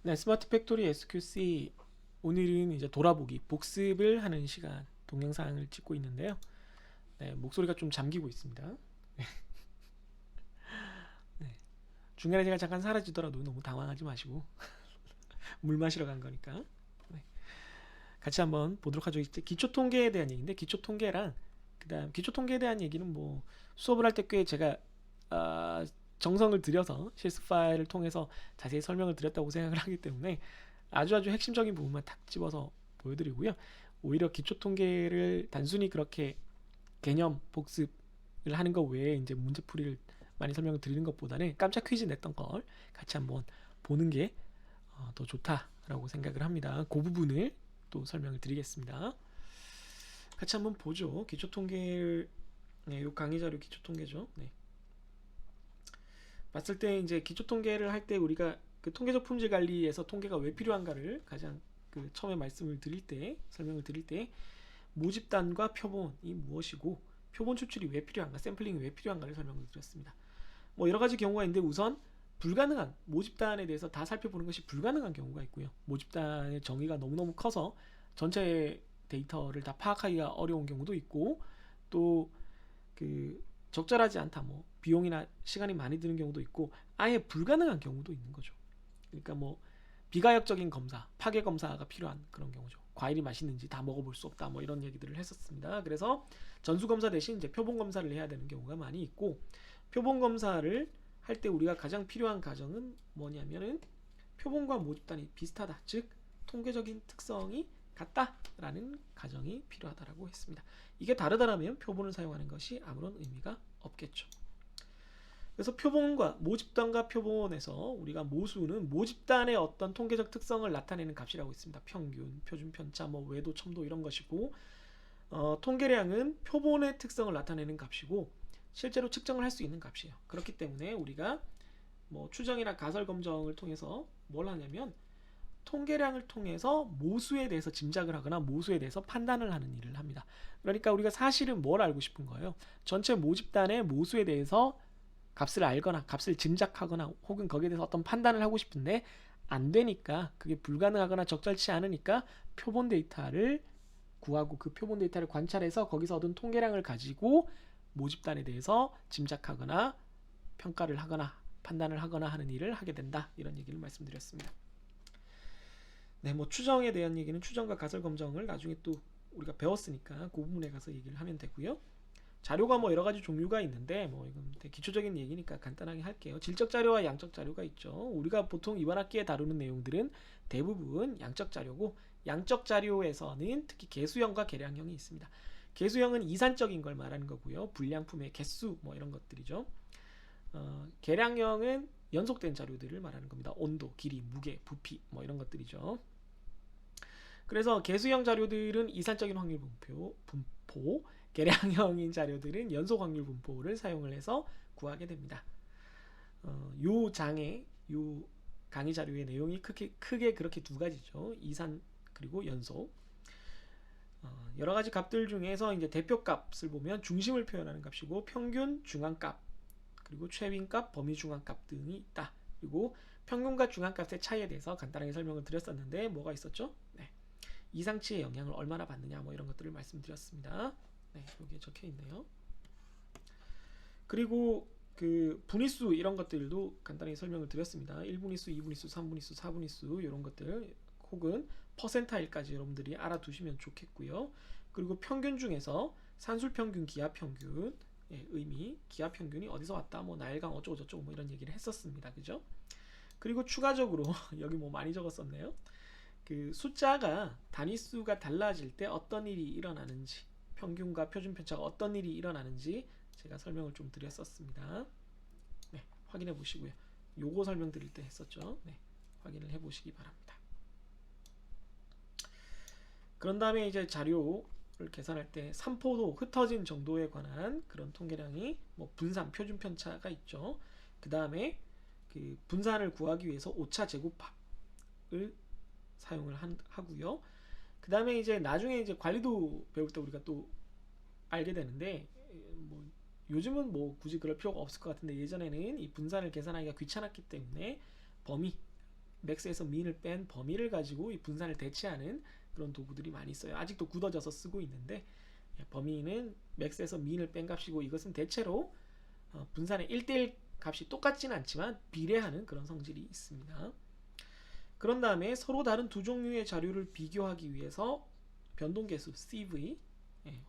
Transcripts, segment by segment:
네, 스마트 팩토리 SQC 오늘은 이제 돌아보기 복습을 하는 시간 동영상을 찍고 있는데요. 네, 목소리가 좀 잠기고 있습니다. 네, 중간에 제가 잠깐 사라지더라도 너무 당황하지 마시고 물 마시러 간 거니까. 네, 같이 한번 보도록 하죠. 이제 기초 통계에 대한 얘기인데 기초 통계랑 그다음 기초 통계에 대한 얘기는 뭐 수업을 할 때 꽤 제가 아, 정성을 들여서 실습 파일을 통해서 자세히 설명을 드렸다고 생각을 하기 때문에 아주 핵심적인 부분만 탁 집어서 보여드리고요. 오히려 기초 통계를 단순히 그렇게 개념 복습을 하는 것 외에 이제 문제풀이를 많이 설명을 드리는 것보다는 깜짝 퀴즈 냈던 걸 같이 한번 보는 게 더 좋다라고 생각을 합니다. 그 부분을 또 설명을 드리겠습니다. 같이 한번 보죠. 기초 통계를 네, 요 강의 자료 기초 통계죠. 네. 봤을 때 이제 기초 통계를 할 때 우리가 그 통계적 품질 관리에서 통계가 왜 필요한가를 가장 그 처음에 말씀을 드릴 때 설명을 드릴 때 모집단과 표본이 무엇이고 표본 추출이 왜 필요한가 샘플링이 왜 필요한가를 설명을 드렸습니다. 뭐 여러 가지 경우가 있는데 우선 불가능한 모집단에 대해서 다 살펴보는 것이 불가능한 경우가 있고요. 모집단의 정의가 너무너무 커서 전체 데이터를 다 파악하기가 어려운 경우도 있고 또 그 적절하지 않다 뭐 비용이나 시간이 많이 드는 경우도 있고 아예 불가능한 경우도 있는 거죠. 그러니까 뭐 비가역적인 검사, 파괴 검사가 필요한 그런 경우죠. 과일이 맛있는지 다 먹어볼 수 없다 뭐 이런 얘기들을 했었습니다. 그래서 전수 검사 대신 이제 표본 검사를 해야 되는 경우가 많이 있고 표본 검사를 할 때 우리가 가장 필요한 가정은 뭐냐면은 표본과 모집단이 비슷하다, 즉 통계적인 특성이 같다라는 가정이 필요하다라고 했습니다. 이게 다르다라면 표본을 사용하는 것이 아무런 의미가 없겠죠. 그래서 표본과 모집단과 표본에서 우리가 모수는 모집단의 어떤 통계적 특성을 나타내는 값이라고 있습니다. 평균, 표준 편차, 뭐 외도, 첨도 이런 것이고 통계량은 표본의 특성을 나타내는 값이고 실제로 측정을 할 수 있는 값이에요. 그렇기 때문에 우리가 뭐 추정이나 가설 검정을 통해서 뭘 하냐면 통계량을 통해서 모수에 대해서 짐작을 하거나 모수에 대해서 판단을 하는 일을 합니다. 그러니까 우리가 사실은 뭘 알고 싶은 거예요? 전체 모집단의 모수에 대해서 값을 알거나 값을 짐작하거나 혹은 거기에 대해서 어떤 판단을 하고 싶은데 안 되니까 그게 불가능하거나 적절치 않으니까 표본 데이터를 구하고 그 표본 데이터를 관찰해서 거기서 얻은 통계량을 가지고 모집단에 대해서 짐작하거나 평가를 하거나 판단을 하거나 하는 일을 하게 된다. 이런 얘기를 말씀드렸습니다. 네, 뭐 추정에 대한 얘기는 추정과 가설 검정을 나중에 또 우리가 배웠으니까 그 부분에 가서 얘기를 하면 되고요. 자료가 뭐 여러 가지 종류가 있는데 뭐 이건 되게 기초적인 얘기니까 간단하게 할게요. 질적 자료와 양적 자료가 있죠. 우리가 보통 이번 학기에 다루는 내용들은 대부분 양적 자료고 양적 자료에서는 특히 개수형과 계량형이 있습니다. 개수형은 이산적인 걸 말하는 거고요. 불량품의 개수 뭐 이런 것들이죠. 계량형은 연속된 자료들을 말하는 겁니다. 온도, 길이, 무게, 부피 뭐 이런 것들이죠. 그래서 개수형 자료들은 이산적인 확률 분포, 계량형인 자료들은 연속 확률 분포를 사용을 해서 구하게 됩니다. 요 장의 요 강의 자료의 내용이 크게 그렇게 두 가지죠. 이산 그리고 연속. 여러 가지 값들 중에서 이제 대표 값을 보면 중심을 표현하는 값이고 평균, 중앙값, 그리고 최빈값, 범위 중앙값 등이 있다. 그리고 평균과 중앙값의 차이에 대해서 간단하게 설명을 드렸었는데 뭐가 있었죠? 네. 이상치의 영향을 얼마나 받느냐 뭐 이런 것들을 말씀드렸습니다. 네, 여기에 적혀 있네요. 그리고 그 분위수 이런 것들도 간단히 설명을 드렸습니다. 1분위수, 2분위수, 3분위수, 4분위수 이런 것들 혹은 퍼센타일까지 여러분들이 알아두시면 좋겠고요. 그리고 평균 중에서 산술평균, 기하평균 의미, 기하평균이 어디서 왔다, 뭐 나일강 어쩌고 저쩌고 뭐 이런 얘기를 했었습니다. 그죠? 그리고 추가적으로 여기 뭐 많이 적었었네요. 그 숫자가 단위수가 달라질 때 어떤 일이 일어나는지 평균과 표준 편차가 어떤 일이 일어나는지 제가 설명을 좀 드렸었습니다. 네, 확인해 보시고요. 요거 설명 드릴 때 했었죠. 네, 확인을 해 보시기 바랍니다. 그런 다음에 이제 자료를 계산할 때 산포도 흩어진 정도에 관한 그런 통계량이 뭐 분산 표준 편차가 있죠. 그 다음에 그 분산을 구하기 위해서 오차 제곱합을 사용을 하고요. 그 다음에 이제 나중에 이제 관리도 배울 때 우리가 또 알게 되는데 뭐 요즘은 뭐 굳이 그럴 필요가 없을 것 같은데 예전에는 이 분산을 계산하기가 귀찮았기 때문에 범위 맥스에서 민을 뺀 범위를 가지고 이 분산을 대체하는 그런 도구들이 많이 있어요. 아직도 굳어져서 쓰고 있는데 범위는 맥스에서 민을 뺀 값이고 이것은 대체로 분산의 1대1 값이 똑같지는 않지만 비례하는 그런 성질이 있습니다. 그런 다음에 서로 다른 두 종류의 자료를 비교하기 위해서 변동계수 CV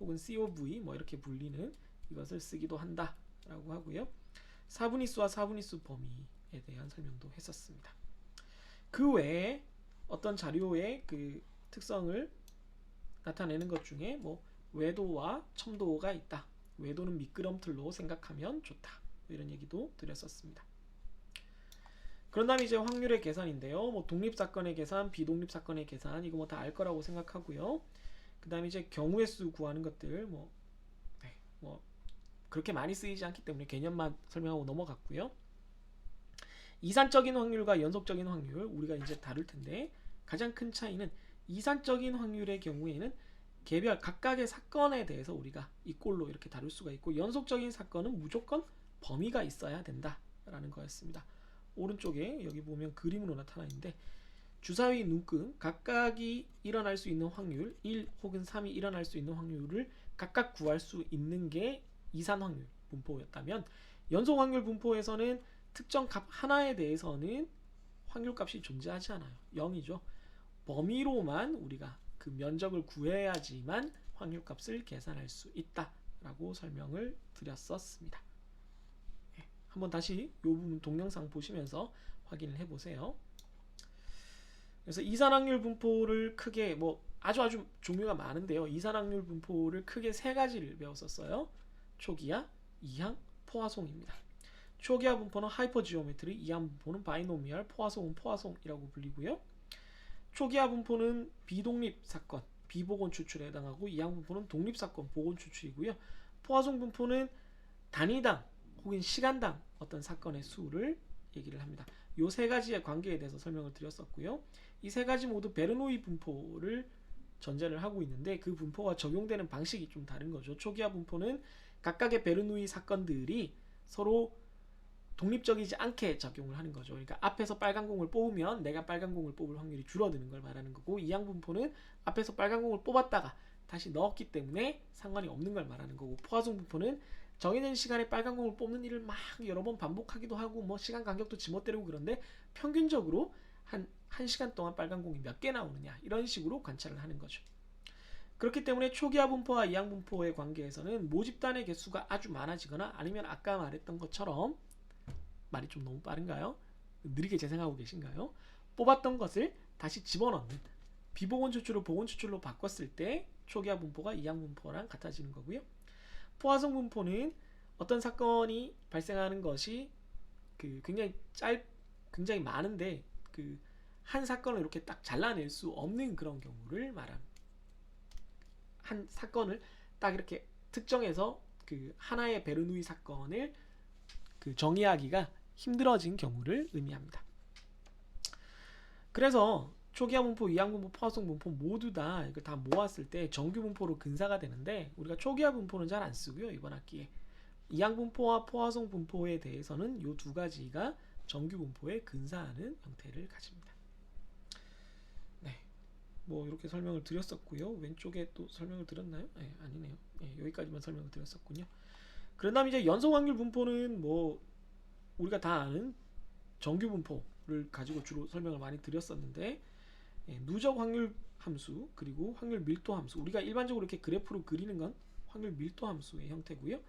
혹은 COV 뭐 이렇게 불리는 이것을 쓰기도 한다라고 하고요. 사분위수와 사분위수 범위에 대한 설명도 했었습니다. 그 외에 어떤 자료의 그 특성을 나타내는 것 중에 뭐 외도와 첨도가 있다. 외도는 미끄럼틀로 생각하면 좋다. 이런 얘기도 드렸었습니다. 그런 다음에 이제 확률의 계산인데요. 뭐 독립사건의 계산, 비독립사건의 계산 이거 뭐 다 알 거라고 생각하고요. 그 다음에 이제 경우의 수 구하는 것들 뭐 그렇게 많이 쓰이지 않기 때문에 개념만 설명하고 넘어갔고요. 이산적인 확률과 연속적인 확률 우리가 이제 다룰 텐데 가장 큰 차이는 이산적인 확률의 경우에는 개별 각각의 사건에 대해서 우리가 이 꼴로 이렇게 다룰 수가 있고 연속적인 사건은 무조건 범위가 있어야 된다라는 거였습니다. 오른쪽에 여기 보면 그림으로 나타나 있는데 주사위 눈금 각각이 일어날 수 있는 확률 1 혹은 3이 일어날 수 있는 확률을 각각 구할 수 있는 게 이산 확률 분포였다면 연속 확률 분포에서는 특정 값 하나에 대해서는 확률값이 존재하지 않아요. 0이죠. 범위로만 우리가 그 면적을 구해야지만 확률값을 계산할 수 있다라고 설명을 드렸었습니다. 한번 다시 이 부분 동영상 보시면서 확인을 해보세요. 그래서 이산확률 분포를 크게 뭐 아주 종류가 많은데요. 이산확률 분포를 크게 세 가지를 배웠었어요. 초기화, 이항, 포화송입니다. 초기화 분포는 하이퍼지오메트리, 이항 분포는 바이노미얼, 포화송은 포화송이라고 불리고요. 초기화 분포는 비독립 사건, 비복원 추출에 해당하고 이항 분포는 독립 사건, 복원 추출이고요. 포화송 분포는 단위당 혹은 시간당 어떤 사건의 수를 얘기를 합니다. 이 세 가지의 관계에 대해서 설명을 드렸었고요. 이 세 가지 모두 베르노이 분포를 전제를 하고 있는데 그 분포가 적용되는 방식이 좀 다른 거죠. 초기화 분포는 각각의 베르노이 사건들이 서로 독립적이지 않게 작용을 하는 거죠. 그러니까 앞에서 빨간 공을 뽑으면 내가 빨간 공을 뽑을 확률이 줄어드는 걸 말하는 거고 이항 분포는 앞에서 빨간 공을 뽑았다가 다시 넣었기 때문에 상관이 없는 걸 말하는 거고 포화송 분포는 정해진 시간에 빨간 공을 뽑는 일을 막 여러 번 반복하기도 하고 뭐 시간 간격도 지멋대로고 그런데 평균적으로 한 1시간 동안 빨간 공이 몇 개 나오느냐 이런 식으로 관찰을 하는 거죠. 그렇기 때문에 초기화 분포와 이항 분포의 관계에서는 모집단의 개수가 아주 많아지거나 아니면 아까 말했던 것처럼 말이 좀 너무 빠른가요? 느리게 재생하고 계신가요? 뽑았던 것을 다시 집어넣는 비복원 추출을 복원 추출로 바꿨을 때 초기화 분포가 이항 분포랑 같아지는 거고요. 포화송 분포는 어떤 사건이 발생하는 것이 굉장히 많은데 한 사건을 이렇게 딱 잘라낼 수 없는 그런 경우를 말합니다. 한 사건을 딱 이렇게 특정해서 하나의 베르누이 사건을 정의하기가 힘들어진 경우를 의미합니다. 그래서 초기화 분포, 이항 분포, 포화송 분포 모두 다 이걸 다 모았을 때 정규 분포로 근사가 되는데 우리가 초기화 분포는 잘 안 쓰고요. 이번 학기에 이항 분포와 포화송 분포에 대해서는 이 두 가지가 정규 분포에 근사하는 형태를 가집니다. 네, 뭐 이렇게 설명을 드렸었고요. 왼쪽에 또 설명을 드렸나요? 네, 아니네요. 네, 여기까지만 설명을 드렸었군요. 그런 다음에 이제 연속 확률 분포는 뭐 우리가 다 아는 정규 분포를 가지고 주로 설명을 많이 드렸었는데 누적 확률 함수 그리고 확률 밀도 함수 우리가 일반적으로 이렇게 그래프로 그리는 건 확률 밀도 함수의 형태고요.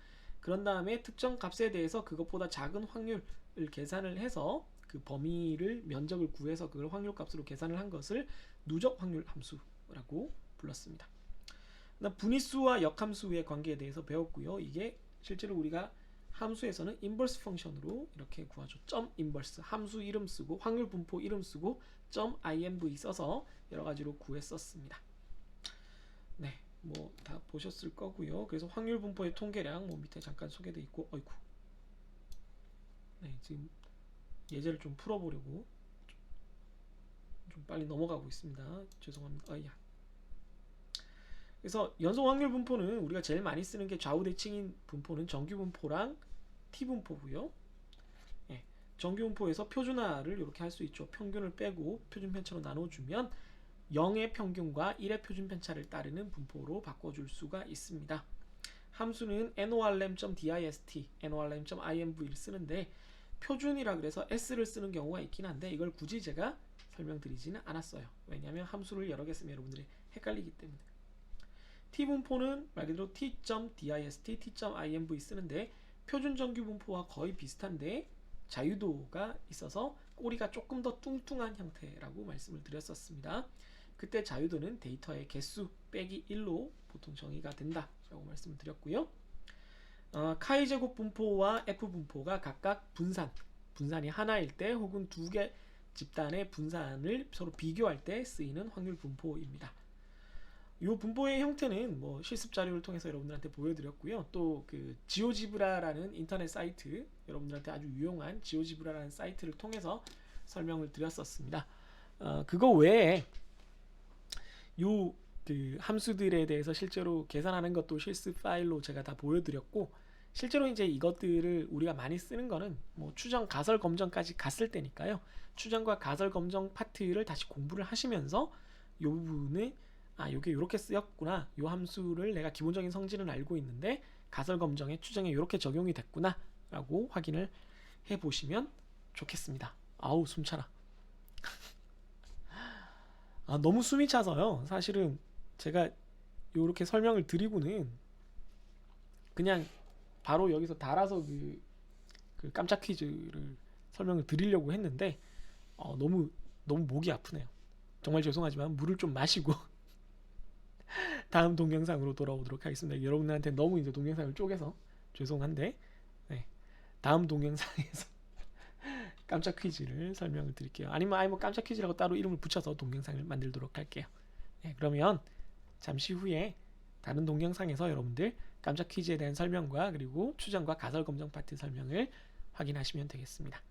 그런 다음에 특정 값에 대해서 그것보다 작은 확률을 계산을 해서 그 범위를 면적을 구해서 그걸 확률 값으로 계산을 한 것을 누적 확률 함수라고 불렀습니다. 분위수와 역함수의 관계에 대해서 배웠고요. 이게 실제로 우리가 함수에서는 인버스 펑션으로 이렇게 구하죠. 점 인버스 함수 이름 쓰고 확률 분포 이름 쓰고 점 inv 써서 여러 가지로 구했었습니다. 네, 뭐 다 보셨을 거고요. 그래서 확률 분포의 통계량 뭐 밑에 잠깐 소개돼 있고, 어이쿠. 네, 지금 예제를 좀 풀어보려고 좀 빨리 넘어가고 있습니다. 죄송합니다. 아야. 그래서 연속 확률 분포는 우리가 제일 많이 쓰는 게 좌우대칭인 분포는 정규 분포랑 t 분포고요. 예, 정규분포에서 표준화를 이렇게 할 수 있죠. 평균을 빼고 표준 편차로 나눠주면 0의 평균과 1의 표준 편차를 따르는 분포로 바꿔줄 수가 있습니다. 함수는 norm.dist, norm.imv를 쓰는데 표준이라 그래서 s를 쓰는 경우가 있긴 한데 이걸 굳이 제가 설명드리지는 않았어요. 왜냐하면 함수를 여러 개 쓰면 여러분들이 헷갈리기 때문에. t분포는 말 그대로 t.dist, t.imv 쓰는데 표준 정규 분포와 거의 비슷한데 자유도가 있어서 꼬리가 조금 더 뚱뚱한 형태라고 말씀을 드렸었습니다. 그때 자유도는 데이터의 개수 빼기 1로 보통 정의가 된다라고 말씀을 드렸고요. 카이 제곱 분포와 F 분포가 각각 분산이 하나일 때 혹은 두 개 집단의 분산을 서로 비교할 때 쓰이는 확률 분포입니다. 이 분포의 형태는 뭐 실습 자료를 통해서 여러분들한테 보여드렸고요. 또 그 지오지브라라는 인터넷 사이트, 여러분들한테 아주 유용한 지오지브라라는 사이트를 통해서 설명을 드렸었습니다. 그거 외에 요 그 함수들에 대해서 실제로 계산하는 것도 실습 파일로 제가 다 보여드렸고, 실제로 이제 이것들을 우리가 많이 쓰는 거는 뭐 추정, 가설, 검정까지 갔을 때니까요. 추정과 가설, 검정 파트를 다시 공부를 하시면서 요 부분을 요게 이렇게 쓰였구나, 요 함수를 내가 기본적인 성질은 알고 있는데 가설, 검정에, 추정에 이렇게 적용이 됐구나 라고 확인을 해보시면 좋겠습니다. 아우 숨 차라. 너무 숨이 차서요. 사실은 제가 이렇게 설명을 드리고는 그냥 바로 여기서 달아서 그 깜짝 퀴즈를 설명을 드리려고 했는데 너무 목이 아프네요. 정말 죄송하지만 물을 좀 마시고 다음 동영상으로 돌아오도록 하겠습니다. 여러분들한테 너무 이제 동영상을 쪼개서 죄송한데, 네, 다음 동영상에서 깜짝 퀴즈를 설명을 드릴게요. 아니면 깜짝 퀴즈라고 따로 이름을 붙여서 동영상을 만들도록 할게요. 네, 그러면 잠시 후에 다른 동영상에서 여러분들 깜짝 퀴즈에 대한 설명과 그리고 추정과 가설 검정 파트 설명을 확인하시면 되겠습니다.